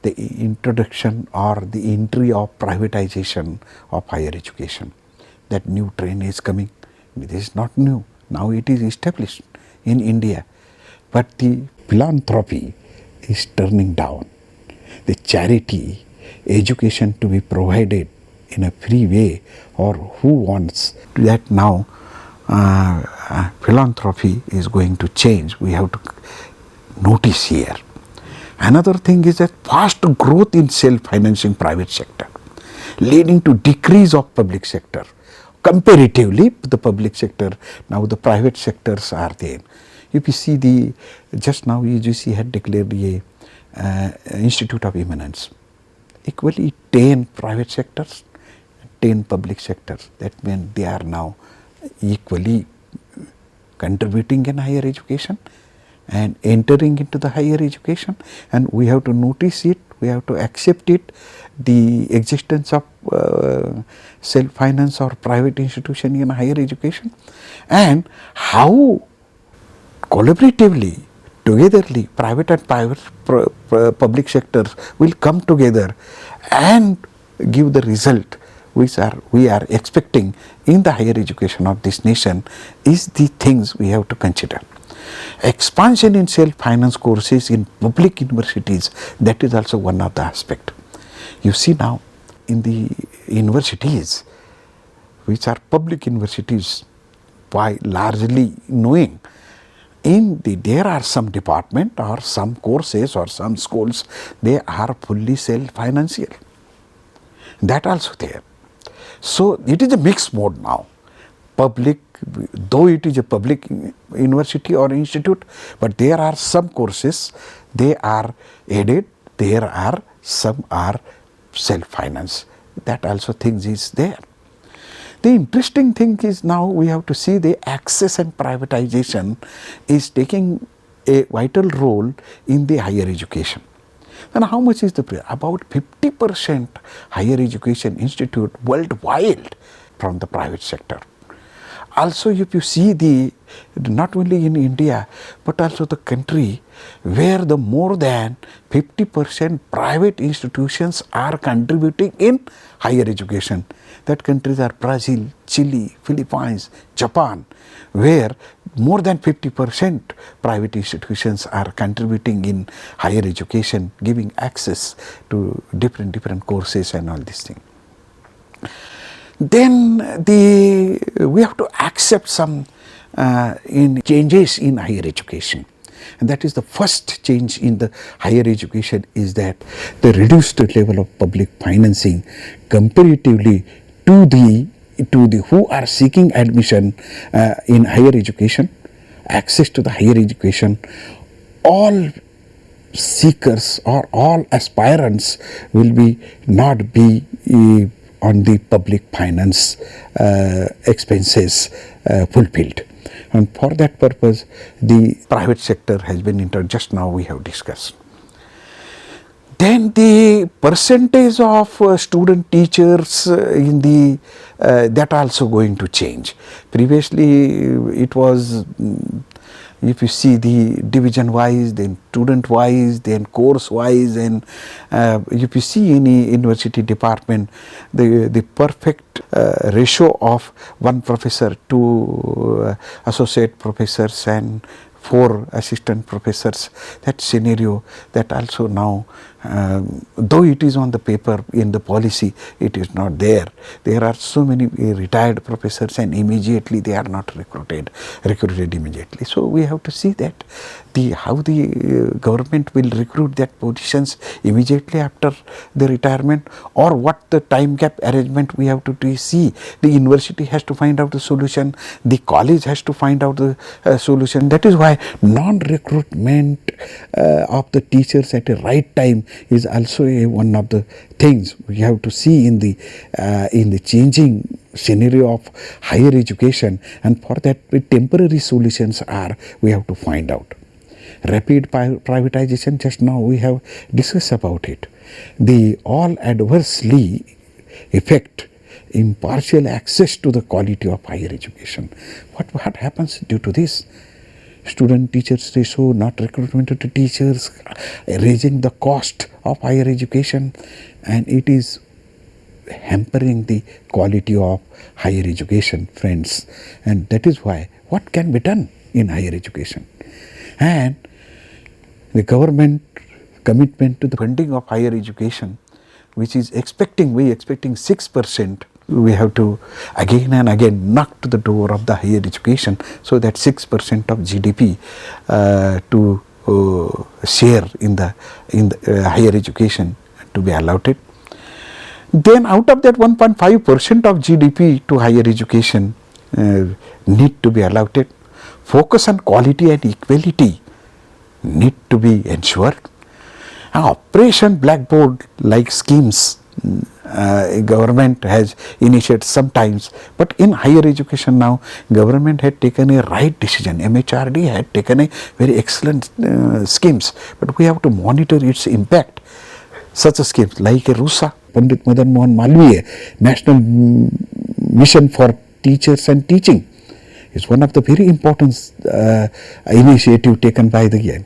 the introduction or the entry of privatization of higher education. That new trend is coming. This is not new. Now it is established in India. But the philanthropy is turning down. The charity, education to be provided in a free way, or who wants that now, philanthropy is going to change. We have to notice here. Another thing is that fast growth in self-financing private sector, leading to decrease of public sector. Comparatively, the public sector, now the private sectors are there. If you see just now UGC had declared a Institute of Eminence, equally 10 private sectors, 10 public sectors. That means they are now equally contributing in higher education and entering into the higher education, and we have to notice it, we have to accept it, the existence of self-finance or private institution in higher education, and how collaboratively, togetherly, private and public sectors will come together and give the result which we are expecting in the higher education of this nation is the things we have to consider. Expansion in self-finance courses in public universities, that is also one of the aspect. You see now in the universities, which are public universities, by largely knowing, there are some department or some courses or some schools, they are fully self-financial. That also there. So it is a mixed mode now. Public, though it is a public university or institute, but there are some courses, they are aided, there are some are self-finance. That also things is there. The interesting thing is now we have to see the access and privatization is taking a vital role in the higher education. And how much is about 50% higher education institute worldwide from the private sector. Also, if you see not only in India, but also the country where the more than 50% private institutions are contributing in higher education. That countries are Brazil, Chile, Philippines, Japan, where more than 50% private institutions are contributing in higher education, giving access to different courses and all these things. Then we have to accept some changes in higher education, and that is the first change in the higher education is that the reduced level of public financing comparatively to the who are seeking admission in higher education, access to the higher education. All seekers or all aspirants will not be on the public finance expenses fulfilled, and for that purpose the private sector has been entered. Just now we have discussed. Then the percentage of student teachers in the that also going to change. Previously it was, if you see the division wise, then student wise, then course wise, and if you see any university department, the perfect ratio of one professor to associate professors and 4 assistant professors, that scenario, that also now, though it is on the paper in the policy, it is not there. There are so many retired professors and immediately they are not recruited immediately. So we have to see that how the government will recruit that positions immediately after the retirement, or what the time gap arrangement we have to see. The university has to find out the solution, the college has to find out the solution. That is why non-recruitment of the teachers at the right time is also one of the things we have to see in the changing scenario of higher education, and for that temporary solutions we have to find out. Rapid privatization, just now we have discussed about it. The all adversely affect impartial access to the quality of higher education. What happens due to this? student-teachers ratio, not recruitment of the teachers, raising the cost of higher education, and it is hampering the quality of higher education, friends. And that is why what can be done in higher education, and the government commitment to the funding of higher education, which is expecting 6%. We have to again and again knock to the door of the higher education, so that 6% of GDP to share in the higher education to be allotted. Then out of that 1.5% of GDP to higher education need to be allotted. Focus on quality and equality need to be ensured. Operation Blackboard like schemes government has initiated sometimes, but in higher education now government had taken a right decision. MHRD had taken a very excellent schemes, but we have to monitor its impact. Such a schemes like a RUSA, Pandit Madan Mohan Malviya, National Mission for Teachers and Teaching, is one of the very important initiative taken by the UN.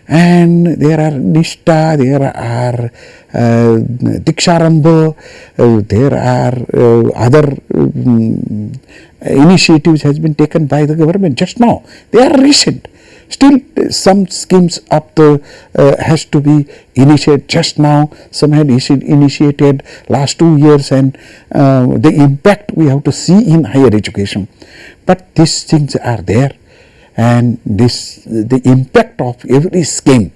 And there are Nishta, there are Diksharambha, there are other initiatives has been taken by the government just now. They are recent. Still some schemes up the has to be initiated just now. Some had initiated last 2 years, and the impact we have to see in higher education. But these things are there. And the impact of every scheme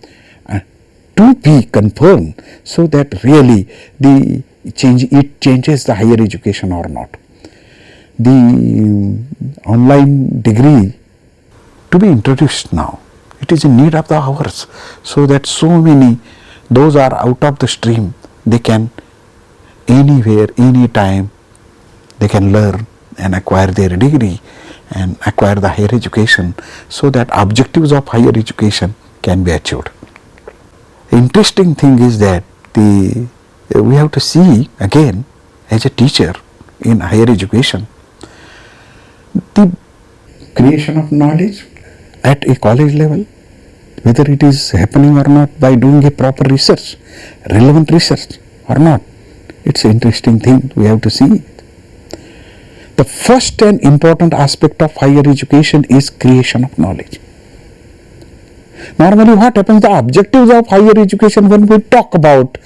to be confirmed, so that really it changes the higher education or not. The online degree to be introduced now, it is in need of the hours, so that so many those are out of the stream, they can anywhere, anytime they can learn and acquire their degree and acquire the higher education, so that objectives of higher education can be achieved. Interesting thing is that we have to see again as a teacher in higher education, the creation of knowledge at a college level, whether it is happening or not by doing a proper research, relevant research or not. It's an interesting thing, we have to see. The first and important aspect of higher education is creation of knowledge. Normally what happens, the objectives of higher education, when we talk about,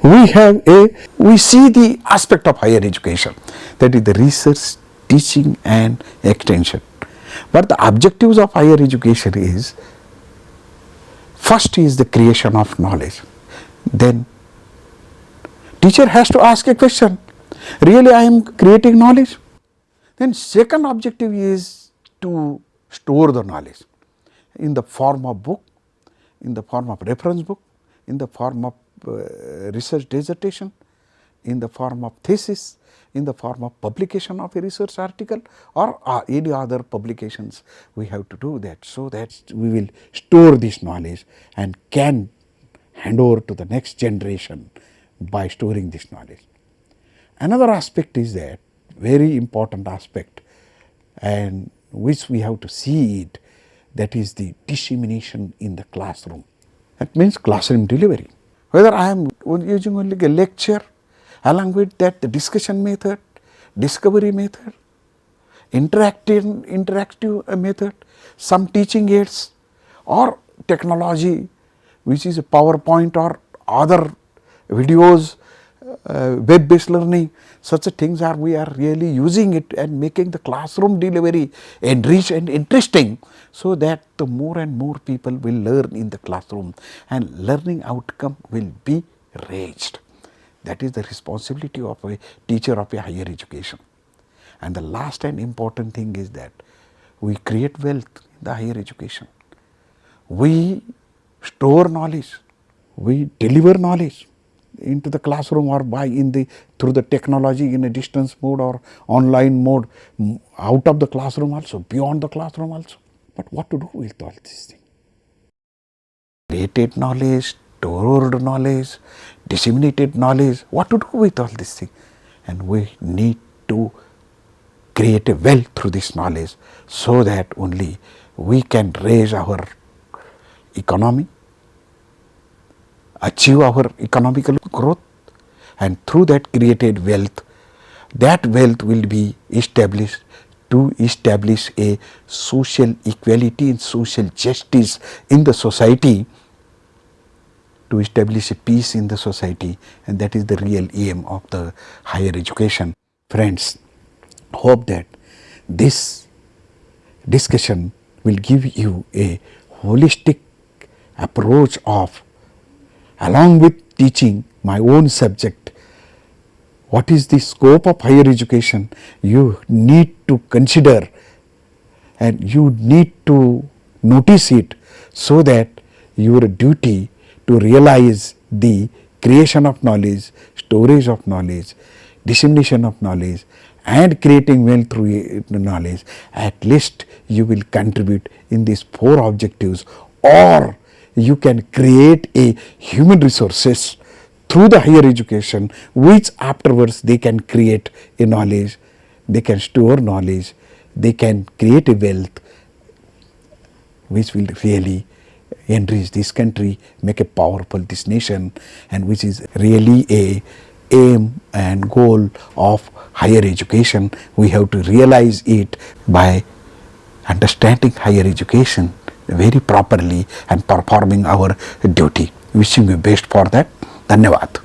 we see the aspect of higher education, that is the research, teaching and extension. But the objectives of higher education is, first is the creation of knowledge. Then teacher has to ask a question, really I am creating knowledge? Then second objective is to store the knowledge in the form of book, in the form of reference book, in the form of research dissertation, in the form of thesis, in the form of publication of a research article or any other publications. We have to do that, so that we will store this knowledge and can hand over to the next generation by storing this knowledge. Another aspect is that very important aspect, and which we have to see it, that is the dissemination in the classroom. That means classroom delivery. Whether I am using only a lecture, along with that the discussion method, discovery method, interactive method, some teaching aids or technology which is a PowerPoint or other videos, web-based learning, such things are, we are really using it and making the classroom delivery enriched and interesting, so that the more and more people will learn in the classroom and learning outcome will be raised. That is the responsibility of a teacher of a higher education. And the last and important thing is that we create wealth in the higher education. We store knowledge, we deliver knowledge into the classroom or through the technology in a distance mode or online mode, out of the classroom also, beyond the classroom also. But what to do with all these things? Created knowledge, stored knowledge, disseminated knowledge, what to do with all these things? And we need to create a wealth through this knowledge, so that only we can raise our economy, achieve our economical growth, and through that created wealth, that wealth will be established to establish a social equality and social justice in the society, to establish a peace in the society, and that is the real aim of the higher education. Friends, hope that this discussion will give you a holistic approach of, along with teaching my own subject, what is the scope of higher education. You need to consider and you need to notice it, so that your duty to realize the creation of knowledge, storage of knowledge, dissemination of knowledge, and creating wealth through knowledge, at least you will contribute in these 4 objectives, or you can create a human resources through the higher education, which afterwards they can create a knowledge, they can store knowledge, they can create a wealth which will really enrich this country, make a powerful this nation, and which is really a aim and goal of higher education. We have to realize it by understanding higher education very properly and performing our duty. Wishing you best for that. Dhanyavad.